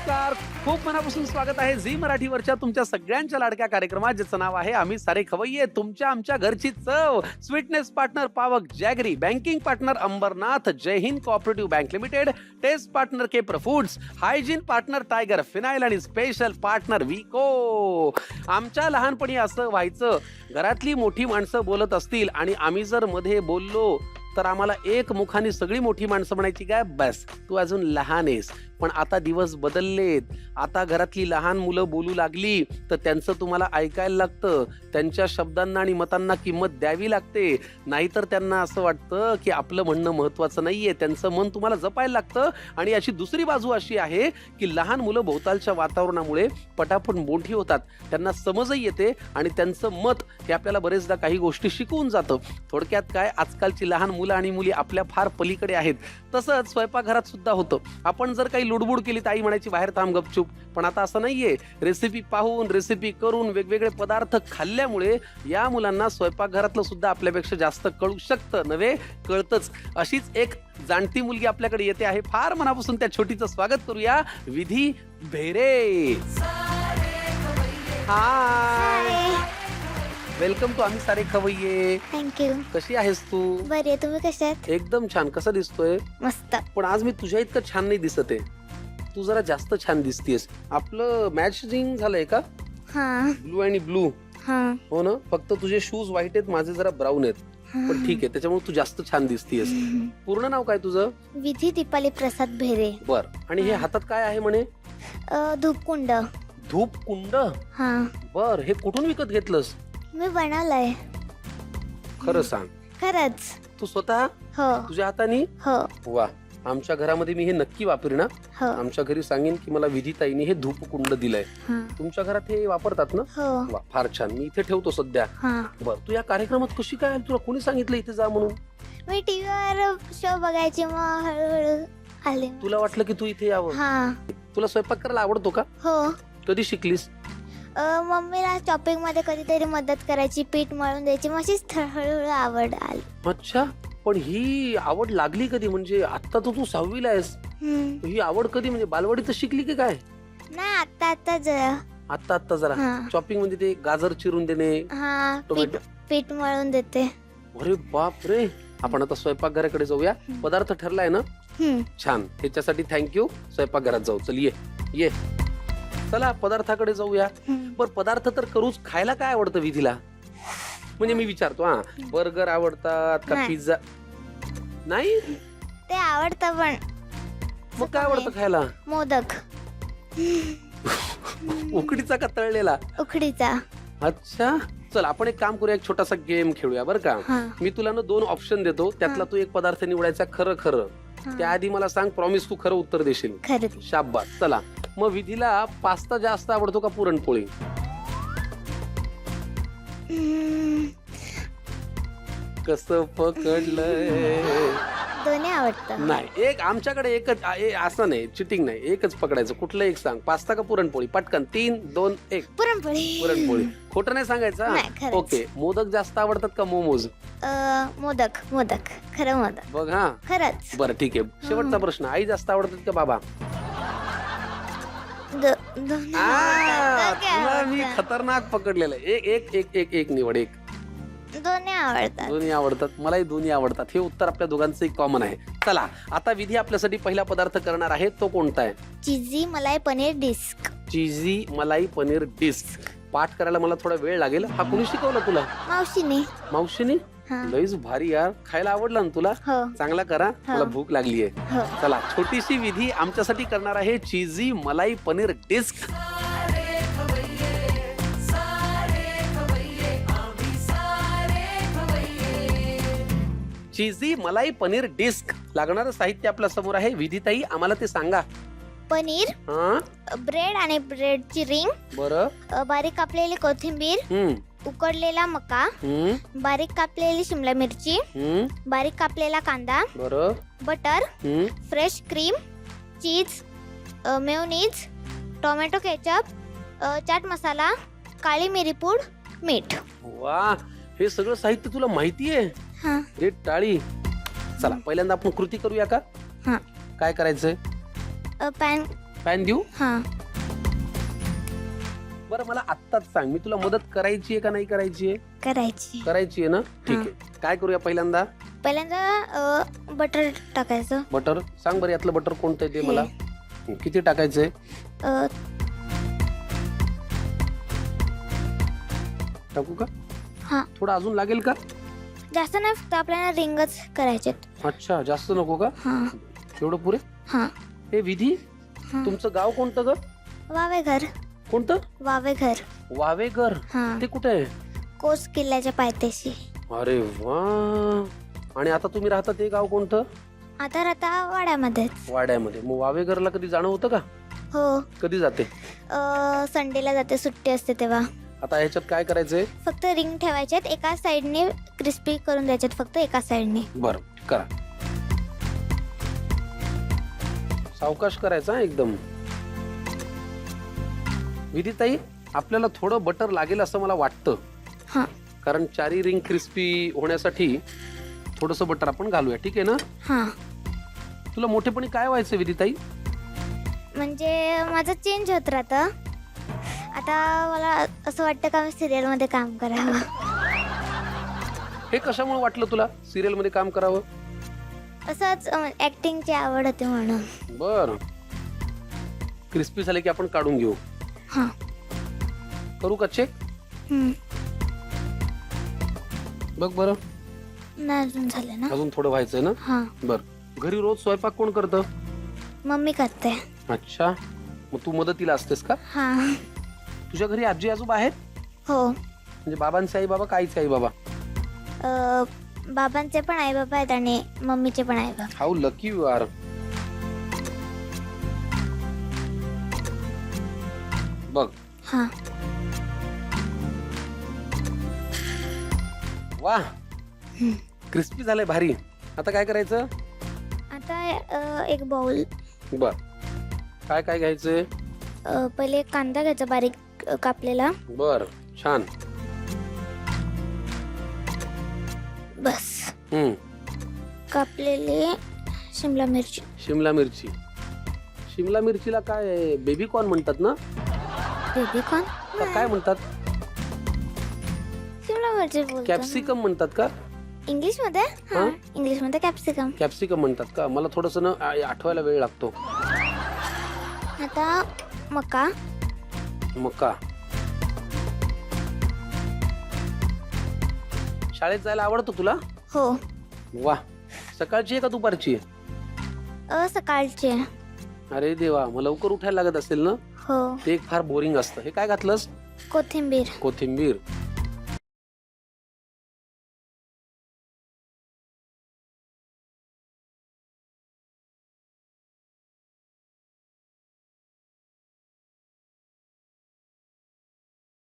नमस्कार. खूप मनापासून स्वागत आहे झी मराठीवरच्या तुमच्या सगळ्यांच्या लाडक्या कार्यक्रमात, ज्याचं नाव आहे आम्ही सारे खवय्ये. तुमच्या आमच्या घरची चव. Sweetness partner Pavak jaggery, banking partner Ambernath, Jai Hind cooperative bank limited, taste partner केप्र foods, hygiene partner tiger phenyl आणि स्पेशल पार्टनर विको. आमच्या लहानपणी असं व्हायचं, घरातली मोठी माणसं बोलत असतील आणि आम्ही जर मध्ये बोललो तर आम्हाला एक मुखाने सगळी मोठी माणसं म्हणायची, काय बस तू अजून लहान आहेस. पण आता दिवस बदललेत. आता घरातली लहान मुलं बोलू लागली तर त्यांचं तुम्हाला ऐकायला लागतं, त्यांच्या शब्दांना आणि मतांना किंमत द्यावी लागते. नाहीतर त्यांना असं वाटतं की आपलं म्हणणं महत्वाचं नाहीये, त्यांचं मन तुम्हाला जपायला लागतं. आणि अशी दुसरी बाजू अशी आहे की लहान मुलं भोवतालच्या वातावरणामुळे पटापट मोठी होतात, त्यांना समजही येते आणि त्यांचं मत हे आपल्याला बरेचदा काही गोष्टी शिकवून जातं. थोडक्यात काय, आजकालची लहान मुलं आणि मुली आपल्या फार पलीकडे आहेत. तसंच स्वयंपाकघरात सुद्धा होतं. आपण जर काही लुडबुड केली तर आई म्हणायची बाहेर थांब गपचूप. पण आता असं नाहीये. रेसिपी पाहून, रेसिपी करून, वेगवेगळे पदार्थ खाल्ल्यामुळे या मुलांना स्वयंपाकघरातलं सुद्धा आपल्यापेक्षा जास्त कळू शकतं, नव्हे कळतच. अशीच एक जाणती मुलगी आपल्याकडे येते आहे. फार मनापासून त्या छोटीचं स्वागत करूया. विधी भेरे. हाय, वेलकम टू आम्ही सारे खवय्ये. थँक्यू. कशी आहेस तू? बरी आहे, तुम्ही कशा आहात? एकदम छान. कसा दिसतोय? मस्त. पण आज मी तुझ्या इतकं छान नाही दिसत आहे. तू जरा जास्त छान दिसतेस. आपलं मॅचिंग झालंय का? हा ब्लू आणि ब्लू. हा हो ना. फक्त तुझे शूज व्हाईट आहेत, माझे जरा ब्राऊन आहेत. पण ठीक आहे, त्याच्यामुळे तू जास्त छान दिसतेस. पूर्ण नाव काय तुझं? विधी दीपाली प्रसाद भेरे. बर. आणि हे हातात काय आहे म्हणे? धूपकुंड. धूप कुंड. हा, बर. हे कुठून विकत घेतलंस? मी बनवलंय. खरं सांग. खरंच. तू स्वतः हो तुझ्या हाताने? हो वा. आमच्या घरामध्ये मी हे नक्की वापरीन ना. हो आमच्या घरी सांगेन की मला विधीताईने हे धूप कुंड दिलंय. हा तुमच्या घरात हे वापरतात ना? हो वा, फार छान. मी इथे ठेवतो सध्या. हा. बर. तू या कार्यक्रमात कशी काय? तुला कोणी सांगितलं इथे जा म्हणून? मी टीव्हीवर शो बघायची, मग हळूहळू आले. तुला वाटलं की तू इथे यावं? हा. तुला स्वयंपाक करायला आवडतो का? हो. कधी शिकलीस? मम्मीला शॉपिंग मध्ये कधीतरी मदत करायची, पीठ मळून द्यायची, मग अशीच हळूहळू आवड आली. अच्छा. पण ही आवड लागली कधी? म्हणजे आता तर तू 6वीला आहेस. ही आवड कधी, म्हणजे बालवाडीत शिकली की काय? नाही, आता जरा. आता जरा हा. शॉपिंग मध्ये ते गाजर चिरून देणे, हा, टोमॅटो. पीठ मळून देते. अरे बाप रे. आपण आता स्वयंपाकघराकडे जाऊया. पदार्थ ठरलाय ना? छान. ह्याच्यासाठी थँक्यू. स्वयंपाकघरात जाऊ. चल ये ये. चला पदार्थाकडे जाऊया. बर. पदार्थ तर करूच, खायला काय आवडतं विधीला? म्हणजे मी विचारतो. हा, बर्गर आवडतात का? नाही. पिझ्झा नाही? ते आवडतं, पण मग काय आवडतं खायला? मोदक. उकडीचा का तळलेला? उकडीचा. अच्छा. चल आपण एक काम करूया, एक छोटासा गेम खेळूया बरं का. हा. मी तुला ना 2 ऑप्शन देतो, त्यातला तू एक पदार्थ निवडायचा. खरं खरं. त्याआधी मला सांग, प्रॉमिस तू खरं उत्तर देशील? खरं. शाबास. चला मग विधीला पास्ता जास्त आवडतो का पुरणपोळी? कसं पकडलंय? दोन्ही आवडतं. नाही, एक आमच्याकडे एकच असं नाही, चिटिंग नाही. एकच पकडायचं. कुठलं एक सांग. पास्ता का पुरणपोळी? पटकन. 3, 2, 1. पुरणपोळी. पुरणपोळी. खोटं नाही सांगायचं. नाही, खरंच. ओके. मोदक जास्त आवडतात का मोमोज? मोदक. मोदक. खरं मोदक. बघ. हा, खरंच. बरं ठीक आहे. शेवटचा प्रश्न. आई जास्त आवडतात का बाबा? दोन्ही तुला मी आवडतात. खतरनाक पकडलेलं आहे. एक एक एक एक निवड. एक. दोन्ही आवडतात. दोन्ही आवडतात. मलाही दोन्ही आवडतात. हे उत्तर आपल्या दोघांचं कॉमन आहे. चला आता विधी आपल्यासाठी पहिला पदार्थ करणार आहे. तो कोणता आहे? चिझी मलाई पनीर डिस्क. चीझी मलाई पनीर डिस्क. पाठ करायला मला थोडा वेळ लागेल. हा कुणी शिकवला तुला? मावशीने. मावशीने? हा. लईच भारी यार. खायला आवडला ना तुला? हो चांगला करा. हो. मला भूक लागली आहे. हो. चला छोटीशी विधी आमच्यासाठी करणार आहे. चीझी मलाई पनीर डिस्क. चीझी मलाई पनीर डिस्क. लागणारं साहित्य आपल्या समोर आहे. विधीताई आम्हाला ते सांगा. पनीर, हा, ब्रेड आणि ब्रेडची रिंग, बरं. बारीक कापलेली कोथिंबीर, उकडलेला मका, बारीक कापलेली शिमला मिरची, बारीक कापलेला कांदा, बरं. बटर, फ्रेश क्रीम, चीज, mayonnaise, tomato ketchup, chaat masala, काळी मिरी पूड, मीठ. वा, हे सगळं साहित्य तुला माहिती आहे? हा. हे टाळी. चला पहिल्यांदा आपण कृती करूया का? हा. काय करायचंय? पॅन पॅन देऊ? हा. बरं मला आत्ताच सांग, मी तुला मदत करायची आहे का नाही करायची आहे? करायची. करायची आहे ना? ठीक आहे. काय करूया पहिल्यांदा? पहिल्यांदा बटर टाकायचं. बटर सांग बरं, यातलं बटर कोणतं आहे ते हे. मला. किती टाकायचंय? अ, टाकू का? हा. थोडं अजून लागेल का? जास्त नाही, फक्त आपल्याला रिंगच करायचे. अच्छा, जास्त नको का? हा. एवढं पुरे? हा. हे विधी, हा. तुमचं गाव कोणतं ग? वावेघर. कोणतं? वावेघर. वावेघर. हा. ते कुठे आहे? कोस किल्ल्याच्या पायथ्याशी. अरे वा. आणि आता तुम्ही राहता ते गाव कोणतं? आता राहता वाड्यामध्ये. वाड्यामध्ये. मग वावेघरला कधी जाणं होतं का? हो. कधी जाते? संडेला जाते, सुट्टी असते तेव्हा. आता ह्याच्यात काय करायचंय? फक्त रिंग ठेवायच्यात, एका साइडने क्रिस्पी करून द्यायच्यात, फक्त एका साइडने. बरं करा. सावकाश करायचा एकदम. विधीताई, आपल्याला थोडं बटर लागेल असं मला वाटतं. हा. कारण चारी रिंग क्रिस्पी होण्यासाठी थोडंसं बटर आपण घालूया. ठीक आहे ना? हा. तुला मोठेपणी काय व्हायचं विधीताई? म्हणजे माझं चेंज होत राहतं. आता मला असं वाटतं का मी सिरियल मध्ये काम करावं. हे कशामुळे वाटलं तुला सिरियल मध्ये काम करावं? असंच ऍक्टिंगची आवड होती म्हणून. बर. क्रिस्पी झाले की आपण काढून घेऊ. हा. करू का चेक? बघ बरं. नाही अजून झालं ना. अजून थोडं व्हायचंय ना? हा. बर. घरी रोज स्वयंपाक कोण करतं? मम्मी करते. अच्छा, मग तू मदतीला असतेस का? हा. तुझ्या घरी आजी आजोबा आहेत? हो. म्हणजे बाबांचे आई बाबा का आईचे आई बाबा? बाबांचे पण आई बाबा आहेत आणि मम्मीचे पण आई बाबा. How lucky you are. बघ. हा. वा, क्रिस्पी झालंय भारी. आता काय करायचं? आता एक बाउल. बर. काय काय घ्यायचंय? पहिले कांदा घ्यायचा बारीक कापलेला. बर, छान. बस. कापलेली शिमला मिरची. शिमला मिरची. शिमला मिरचीला काय बेबी कॉर्न म्हणतात ना? बेबी कॉर्न का काय म्हणतात? शिमला मिरची बोलतो. कॅप्सिकम म्हणतात का? इंग्लिश मध्ये? हा? इंग्लिश मध्ये कॅप्सिकम. कॅप्सिकम म्हणतात का? मला थोडस ना आठवायला वेळ लागतो. आता मका. मका. शाळेत जायला आवडतो तुला? हो. वा. सकाळची आहे का दुपारची? सकाळचे. अरे देवा, मग लवकर उठायला लागत असेल ना? हो. ते एक फार बोरिंग असतं. हे काय घातलंस? कोथिंबीर. कोथिंबीर.